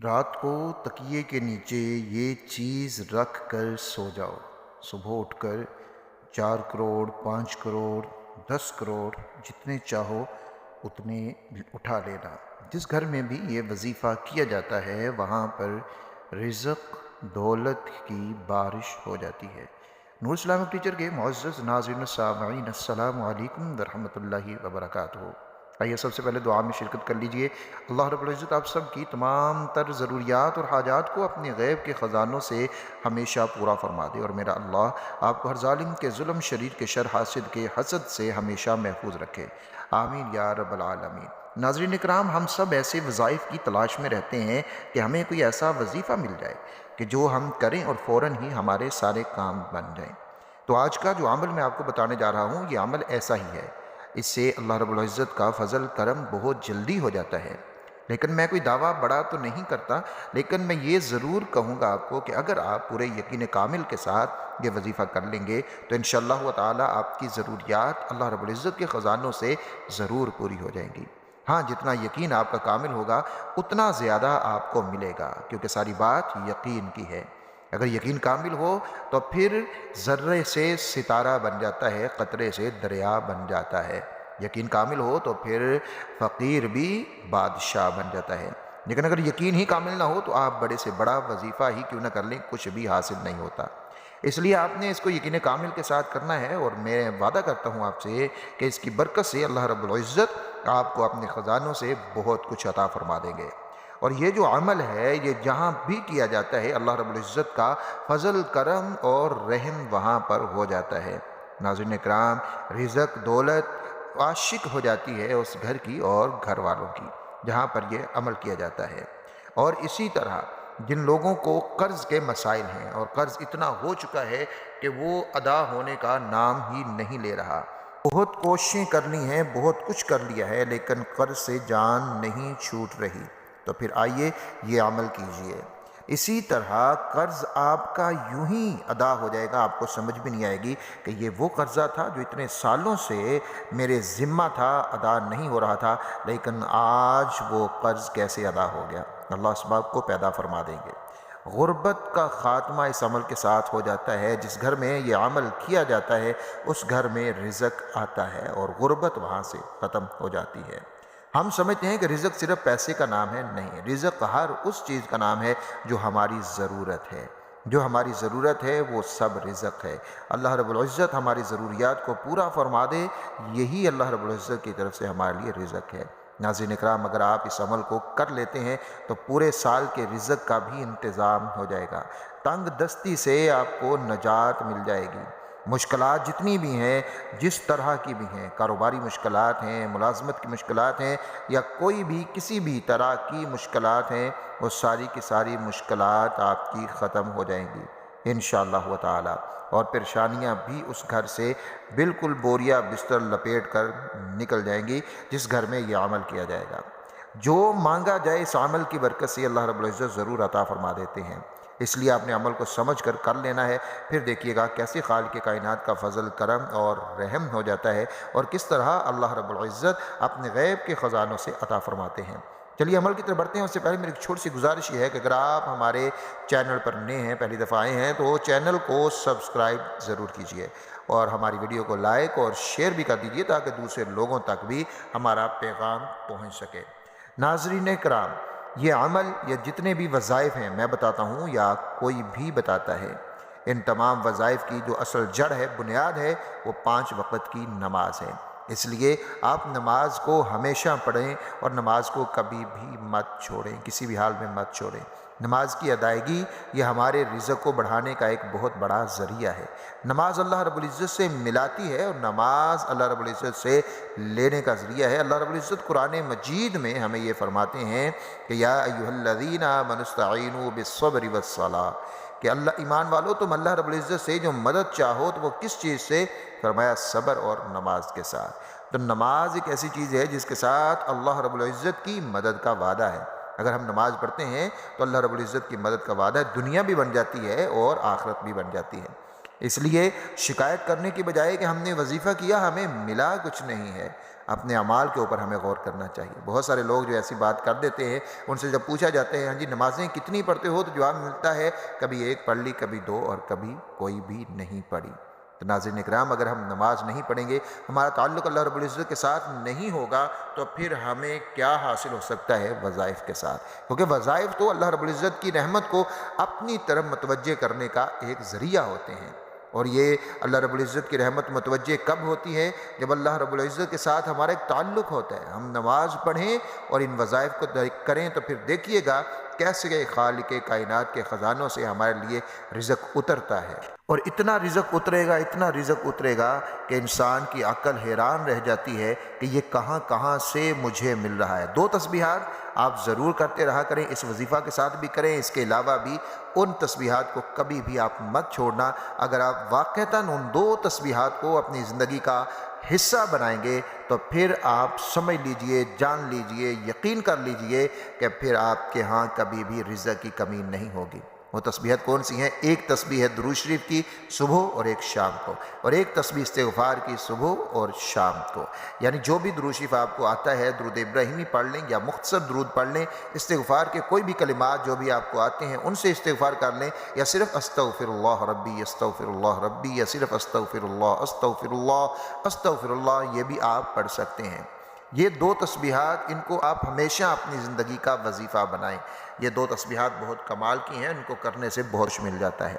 رات کو تکیے کے نیچے یہ چیز رکھ کر سو جاؤ، صبح اٹھ کر 4 کروڑ 5 کروڑ 10 کروڑ جتنے چاہو اتنے اٹھا لینا۔ جس گھر میں بھی یہ وظیفہ کیا جاتا ہے وہاں پر رزق دولت کی بارش ہو جاتی ہے۔ نور اسلامک ٹیچر کے معزز ناظرین سامعین، السلام علیکم ورحمۃ اللہ وبرکاتہ۔ آئیے سب سے پہلے دعا میں شرکت کر لیجئے۔ اللہ رب العزت آپ سب کی تمام تر ضروریات اور حاجات کو اپنے غیب کے خزانوں سے ہمیشہ پورا فرما دے، اور میرا اللہ آپ کو ہر ظالم کے ظلم، شریر کے شر، حاسد کے حسد سے ہمیشہ محفوظ رکھے، آمین یا رب العالمین۔ ناظرین اکرام، ہم سب ایسے وظائف کی تلاش میں رہتے ہیں کہ ہمیں کوئی ایسا وظیفہ مل جائے کہ جو ہم کریں اور فوراً ہی ہمارے سارے کام بن جائیں۔ تو آج کا جو عمل میں آپ کو بتانے جا رہا ہوں، یہ عمل ایسا ہی ہے۔ اس سے اللہ رب العزت کا فضل کرم بہت جلدی ہو جاتا ہے۔ لیکن میں کوئی دعویٰ بڑا تو نہیں کرتا، لیکن میں یہ ضرور کہوں گا آپ کو کہ اگر آپ پورے یقین کامل کے ساتھ یہ وظیفہ کر لیں گے تو انشاءاللہ تعالی آپ کی ضروریات اللہ رب العزت کے خزانوں سے ضرور پوری ہو جائیں گی۔ ہاں، جتنا یقین آپ کا کامل ہوگا اتنا زیادہ آپ کو ملے گا، کیونکہ ساری بات یقین کی ہے۔ اگر یقین کامل ہو تو پھر ذرے سے ستارہ بن جاتا ہے، قطرے سے دریا بن جاتا ہے۔ یقین کامل ہو تو پھر فقیر بھی بادشاہ بن جاتا ہے۔ لیکن اگر یقین ہی کامل نہ ہو تو آپ بڑے سے بڑا وظیفہ ہی کیوں نہ کر لیں، کچھ بھی حاصل نہیں ہوتا۔ اس لیے آپ نے اس کو یقین کامل کے ساتھ کرنا ہے، اور میں وعدہ کرتا ہوں آپ سے کہ اس کی برکت سے اللہ رب العزت آپ کو اپنے خزانوں سے بہت کچھ عطا فرما دیں گے۔ اور یہ جو عمل ہے، یہ جہاں بھی کیا جاتا ہے اللہ رب العزت کا فضل کرم اور رحم وہاں پر ہو جاتا ہے۔ ناظرین اکرام، رزق دولت عاشق ہو جاتی ہے اس گھر کی اور گھر والوں کی جہاں پر یہ عمل کیا جاتا ہے۔ اور اسی طرح جن لوگوں کو قرض کے مسائل ہیں اور قرض اتنا ہو چکا ہے کہ وہ ادا ہونے کا نام ہی نہیں لے رہا، بہت کوششیں کر لی ہیں، بہت کچھ کر لیا ہے، لیکن قرض سے جان نہیں چھوٹ رہی، تو پھر آئیے یہ عمل کیجئے۔ اسی طرح قرض آپ کا یوں ہی ادا ہو جائے گا، آپ کو سمجھ بھی نہیں آئے گی کہ یہ وہ قرضہ تھا جو اتنے سالوں سے میرے ذمہ تھا، ادا نہیں ہو رہا تھا، لیکن آج وہ قرض کیسے ادا ہو گیا۔ اللہ اسباب کو پیدا فرما دیں گے۔ غربت کا خاتمہ اس عمل کے ساتھ ہو جاتا ہے۔ جس گھر میں یہ عمل کیا جاتا ہے اس گھر میں رزق آتا ہے اور غربت وہاں سے ختم ہو جاتی ہے۔ ہم سمجھتے ہیں کہ رزق صرف پیسے کا نام ہے، نہیں، رزق ہر اس چیز کا نام ہے جو ہماری ضرورت ہے۔ جو ہماری ضرورت ہے وہ سب رزق ہے۔ اللہ رب العزت ہماری ضروریات کو پورا فرما دے، یہی اللہ رب العزت کی طرف سے ہمارے لیے رزق ہے۔ ناظرین اکرام، اگر آپ اس عمل کو کر لیتے ہیں تو پورے سال کے رزق کا بھی انتظام ہو جائے گا۔ تنگ دستی سے آپ کو نجات مل جائے گی۔ مشکلات جتنی بھی ہیں، جس طرح کی بھی ہیں، کاروباری مشکلات ہیں، ملازمت کی مشکلات ہیں، یا کوئی بھی کسی بھی طرح کی مشکلات ہیں، وہ ساری کی ساری مشکلات آپ کی ختم ہو جائیں گی انشاءاللہ تعالی، اور پریشانیاں بھی اس گھر سے بالکل بوریا بستر لپیٹ کر نکل جائیں گی جس گھر میں یہ عمل کیا جائے گا۔ جو مانگا جائے اس عمل کی برکت سے اللہ رب العزت ضرور عطا فرما دیتے ہیں۔ اس لیے آپ نے عمل کو سمجھ کر لینا ہے، پھر دیکھیے گا کیسے خالق کائنات کا فضل کرم اور رحم ہو جاتا ہے، اور کس طرح اللہ رب العزت اپنے غیب کے خزانوں سے عطا فرماتے ہیں۔ چلیے عمل کی طرف بڑھتے ہیں۔ اس سے پہلے میری ایک چھوٹی سی گزارش یہ ہے کہ اگر آپ ہمارے چینل پر نئے ہیں، پہلی دفعہ آئے ہیں، تو چینل کو سبسکرائب ضرور کیجئے، اور ہماری ویڈیو کو لائک اور شیئر بھی کر دیجئے تاکہ دوسرے لوگوں تک بھی ہمارا پیغام پہنچ سکے۔ ناظرین کرام، یہ عمل یا جتنے بھی وظائف ہیں میں بتاتا ہوں یا کوئی بھی بتاتا ہے، ان تمام وظائف کی جو اصل جڑ ہے، بنیاد ہے، وہ 5 وقت کی نماز ہے۔ اس لیے آپ نماز کو ہمیشہ پڑھیں اور نماز کو کبھی بھی مت چھوڑیں، کسی بھی حال میں مت چھوڑیں۔ نماز کی ادائیگی یہ ہمارے رزق کو بڑھانے کا ایک بہت بڑا ذریعہ ہے۔ نماز اللہ رب العزت سے ملاتی ہے اور نماز اللہ رب العزت سے لینے کا ذریعہ ہے۔ اللہ رب العزت قرآن مجید میں ہمیں یہ فرماتے ہیں کہ یا ایھا الذین آمنوا استعینوا بالصبر والصلاۃ، کہ اللہ ایمان والو تم اللہ رب العزت سے جو مدد چاہو تو وہ کس چیز سے؟ فرمایا صبر اور نماز کے ساتھ۔ تو نماز ایک ایسی چیز ہے جس کے ساتھ اللہ رب العزت کی مدد کا وعدہ ہے۔ اگر ہم نماز پڑھتے ہیں تو اللہ رب العزت کی مدد کا وعدہ ہے، دنیا بھی بن جاتی ہے اور آخرت بھی بن جاتی ہے۔ اس لیے شکایت کرنے کی بجائے کہ ہم نے وظیفہ کیا ہمیں ملا کچھ نہیں ہے، اپنے اعمال کے اوپر ہمیں غور کرنا چاہیے۔ بہت سارے لوگ جو ایسی بات کر دیتے ہیں، ان سے جب پوچھا جاتا ہے ہاں جی نمازیں کتنی پڑھتے ہو، تو جواب ملتا ہے کبھی ایک پڑھ لی، کبھی دو، اور کبھی کوئی بھی نہیں پڑھی۔ تو ناظرین اکرام، اگر ہم نماز نہیں پڑھیں گے، ہمارا تعلق اللہ رب العزت کے ساتھ نہیں ہوگا، تو پھر ہمیں کیا حاصل ہو سکتا ہے وظائف کے ساتھ؟ کیونکہ وظائف تو اللہ رب العزت کی رحمت کو اپنی طرف متوجہ کرنے کا ایک ذریعہ ہوتے ہیں، اور یہ اللہ رب العزت کی رحمت متوجہ کب ہوتی ہے؟ جب اللہ رب العزت کے ساتھ ہمارا ایک تعلق ہوتا ہے، ہم نماز پڑھیں اور ان وظائف کو کریں، تو پھر دیکھیے گا کیسے خالق کائنات کے خزانوں سے ہمارے لیے رزق اترتا ہے، اور اتنا رزق اترے گا کہ انسان کی عقل حیران رہ جاتی ہے کہ یہ کہاں کہاں سے مجھے مل رہا ہے۔ 2 تسبیحات آپ ضرور کرتے رہا کریں، اس وظیفہ کے ساتھ بھی کریں، اس کے علاوہ بھی ان تسبیحات کو کبھی بھی آپ مت چھوڑنا۔ اگر آپ واقعتاً ان 2 تسبیحات کو اپنی زندگی کا حصہ بنائیں گے، تو پھر آپ سمجھ لیجئے، جان لیجئے، یقین کر لیجئے کہ پھر آپ کے ہاں کبھی بھی رزق کی کمی نہیں ہوگی۔ وہ تسبیحات کون سی ہیں؟ ایک تسبیح ہے درود شریف کی صبح اور ایک شام کو، اور ایک تسبیح استغفار کی صبح اور شام کو۔ یعنی جو بھی درود شریف آپ کو آتا ہے، درود ابراہیمی پڑھ لیں یا مختصر درود پڑھ لیں، استغفار کے کوئی بھی کلمات جو بھی آپ کو آتے ہیں ان سے استغفار کر لیں، یا صرف استغفر اللہ ربی استغفر اللہ ربی، یا صرف استغفر اللہ استغفر اللہ استغفر اللہ، یہ بھی آپ پڑھ سکتے ہیں۔ یہ 2 تسبیحات، ان کو آپ ہمیشہ اپنی زندگی کا وظیفہ بنائیں۔ یہ 2 تسبیحات بہت کمال کی ہیں، ان کو کرنے سے بہت کچھ مل جاتا ہے۔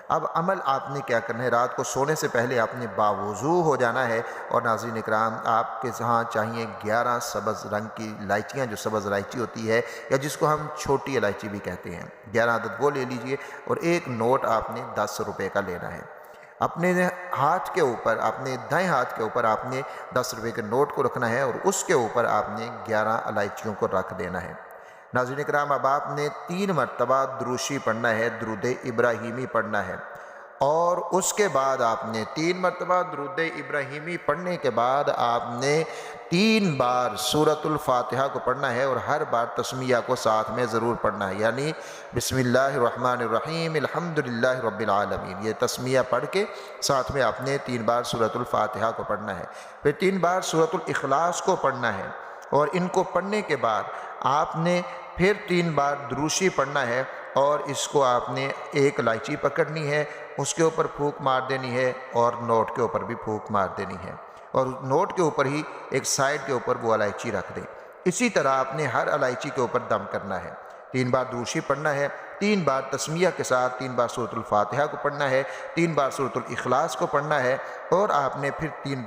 اب عمل آپ نے کیا کرنا ہے؟ رات کو سونے سے پہلے آپ نے باوضو ہو جانا ہے، اور ناظرین اکرام آپ کے ہاں چاہیے 11 سبز رنگ کی الائچیاں، جو سبز الائچی ہوتی ہے یا جس کو ہم چھوٹی الائچی بھی کہتے ہیں، 11 عدد وہ لے لیجئے، اور ایک نوٹ آپ نے 10 روپے کا لینا ہے۔ اپنے ہاتھ کے اوپر، اپنے دائیں ہاتھ کے اوپر آپ نے 10 روپے کے نوٹ کو رکھنا ہے، اور اس کے اوپر آپ نے 11 الائچیوں کو رکھ دینا ہے۔ ناظرین اکرام، اب آپ نے 3 مرتبہ دروشی پڑھنا ہے، درود ابراہیمی پڑھنا ہے، اور اس کے بعد آپ نے 3 مرتبہ درود ابراہیمی پڑھنے کے بعد آپ نے 3 بار سورۃ الفاتحہ کو پڑھنا ہے، اور ہر بار تسمیہ کو ساتھ میں ضرور پڑھنا ہے، یعنی بسم اللہ الرحمن الرحیم الحمدللہ رب العالمین، یہ تسمیہ پڑھ کے ساتھ میں آپ نے 3 بار سورۃ الفاتحہ کو پڑھنا ہے، پھر 3 بار سورۃ الاخلاص کو پڑھنا ہے، اور ان کو پڑھنے کے بعد آپ نے پھر 3 بار دروشی پڑھنا ہے، اور اس کو آپ نے ایک الائچی پکڑنی ہے، اس کے اوپر پھونک مار دینی ہے، اور نوٹ کے اوپر بھی پھونک مار دینی ہے، اور نوٹ کے اوپر ہی ایک سائڈ کے اوپر وہ الائچی رکھ دیں۔ اسی طرح آپ نے ہر الائچی کے اوپر دم کرنا ہے، 3 بار دروشی پڑھنا ہے، 3 بار تسمیہ کے ساتھ 3 بار سورۃ الفاتحہ کو پڑھنا ہے، 3 بار سورۃ الاخلاص کو پڑھنا ہے، اور آپ نے پھر 3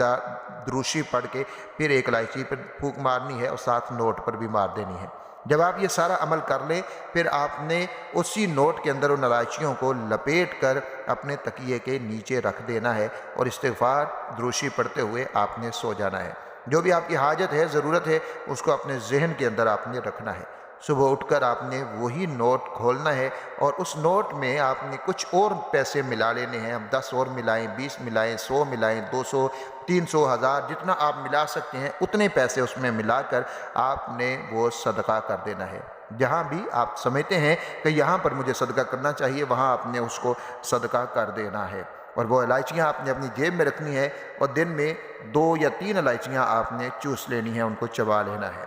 دروشی پڑھ کے پھر ایک الائچی پر پھونک مارنی ہے، اور ساتھ نوٹ پر بھی مار دینی ہے۔ جب آپ یہ سارا عمل کر لیں، پھر آپ نے اسی نوٹ کے اندر ان الائچیوں کو لپیٹ کر اپنے تکیے کے نیچے رکھ دینا ہے، اور استغفار دروشی پڑھتے ہوئے آپ نے سو جانا ہے۔ جو بھی آپ کی حاجت ہے، ضرورت ہے، اس کو اپنے ذہن کے اندر آپ نے رکھنا ہے۔ صبح اٹھ کر آپ نے وہی نوٹ کھولنا ہے، اور اس نوٹ میں آپ نے کچھ اور پیسے ملا لینے ہیں، ہم 10 اور ملائیں، 20 ملائیں، 100 ملائیں، 200، 300، 1000، جتنا آپ ملا سکتے ہیں اتنے پیسے اس میں ملا کر آپ نے وہ صدقہ کر دینا ہے۔ جہاں بھی آپ سمجھتے ہیں کہ یہاں پر مجھے صدقہ کرنا چاہیے، وہاں آپ نے اس کو صدقہ کر دینا ہے، اور وہ الائچیاں آپ نے اپنی جیب میں رکھنی ہے، اور دن میں 2 یا 3 الائچیاں آپ نے چوس لینی ہیں، ان کو چبا لینا ہے۔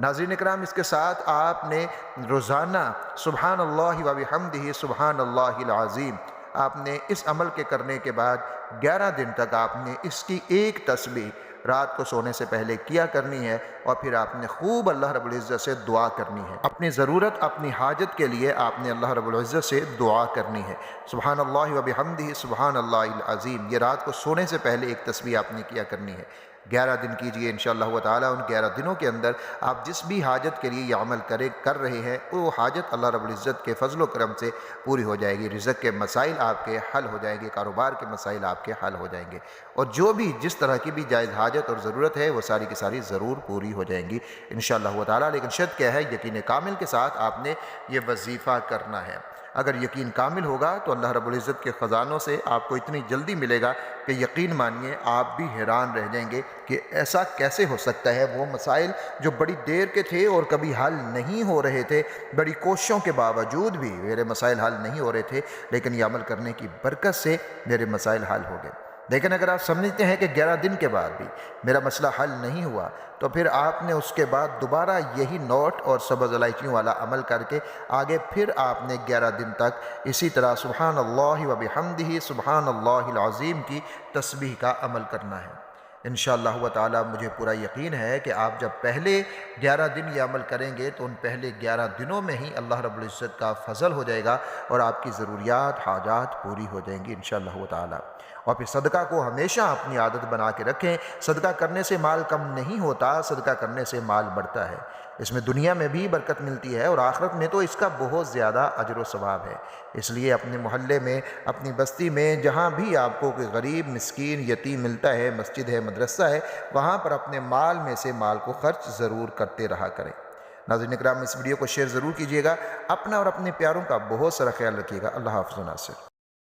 ناظرین اکرام، اس کے ساتھ آپ نے روزانہ سبحان اللہ و بحمدہ سبحان اللہ العظیم، آپ نے اس عمل کے کرنے کے بعد 11 دن تک آپ نے اس کی ایک تسبیح رات کو سونے سے پہلے کیا کرنی ہے، اور پھر آپ نے خوب اللہ رب العزت سے دعا کرنی ہے، اپنی ضرورت، اپنی حاجت کے لیے آپ نے اللہ رب العزت سے دعا کرنی ہے۔ سبحان اللہ و بحمدہ سبحان اللہ العظیم، یہ رات کو سونے سے پہلے ایک تسبیح آپ نے کیا کرنی ہے۔ 11 دن کیجئے انشاءاللہ تعالی۔ ان 11 دنوں کے اندر آپ جس بھی حاجت کے لیے یہ عمل کر رہے ہیں، وہ حاجت اللہ رب العزت کے فضل و کرم سے پوری ہو جائے گی، رزق کے مسائل آپ کے حل ہو جائیں گے، کاروبار کے مسائل آپ کے حل ہو جائیں گے، اور جو بھی جس طرح کی بھی جائز حاجت اور ضرورت ہے وہ ساری کی ساری ضرور پوری ہو جائیں گی انشاءاللہ تعالی۔ لیکن شرط کیا ہے؟ یقین کامل کے ساتھ آپ نے یہ وظیفہ کرنا ہے۔ اگر یقین کامل ہوگا تو اللہ رب العزت کے خزانوں سے آپ کو اتنی جلدی ملے گا کہ یقین مانیے آپ بھی حیران رہ جائیں گے کہ ایسا کیسے ہو سکتا ہے۔ وہ مسائل جو بڑی دیر کے تھے اور کبھی حل نہیں ہو رہے تھے، بڑی کوششوں کے باوجود بھی میرے مسائل حل نہیں ہو رہے تھے، لیکن یہ عمل کرنے کی برکت سے میرے مسائل حل ہو گئے۔ لیکن اگر آپ سمجھتے ہیں کہ 11 دن کے بعد بھی میرا مسئلہ حل نہیں ہوا، تو پھر آپ نے اس کے بعد دوبارہ یہی نوٹ اور سبز الائچیوں والا عمل کر کے آگے پھر آپ نے 11 دن تک اسی طرح سبحان اللہ و بحمدہ سبحان اللہ العظیم کی تسبیح کا عمل کرنا ہے۔ انشاءاللہ تعالی مجھے پورا یقین ہے کہ آپ جب پہلے 11 دن یہ عمل کریں گے تو ان پہلے 11 دنوں میں ہی اللہ رب العزت کا فضل ہو جائے گا اور آپ کی ضروریات حاجات پوری ہو جائیں گی انشاءاللہ تعالی۔ اور پھر صدقہ کو ہمیشہ اپنی عادت بنا کے رکھیں۔ صدقہ کرنے سے مال کم نہیں ہوتا، صدقہ کرنے سے مال بڑھتا ہے۔ اس میں دنیا میں بھی برکت ملتی ہے اور آخرت میں تو اس کا بہت زیادہ اجر و ثواب ہے۔ اس لیے اپنے محلے میں، اپنی بستی میں جہاں بھی آپ کو کوئی غریب، مسکین، یتیم ملتا ہے، مسجد ہے، مدرسہ ہے، وہاں پر اپنے مال میں سے مال کو خرچ ضرور کرتے رہا کریں۔ ناظرین اکرام، اس ویڈیو کو شیئر ضرور کیجیے گا۔ اپنا اور اپنے پیاروں کا بہت سارا خیال رکھیے گا۔ اللہ حافظ و ناصر۔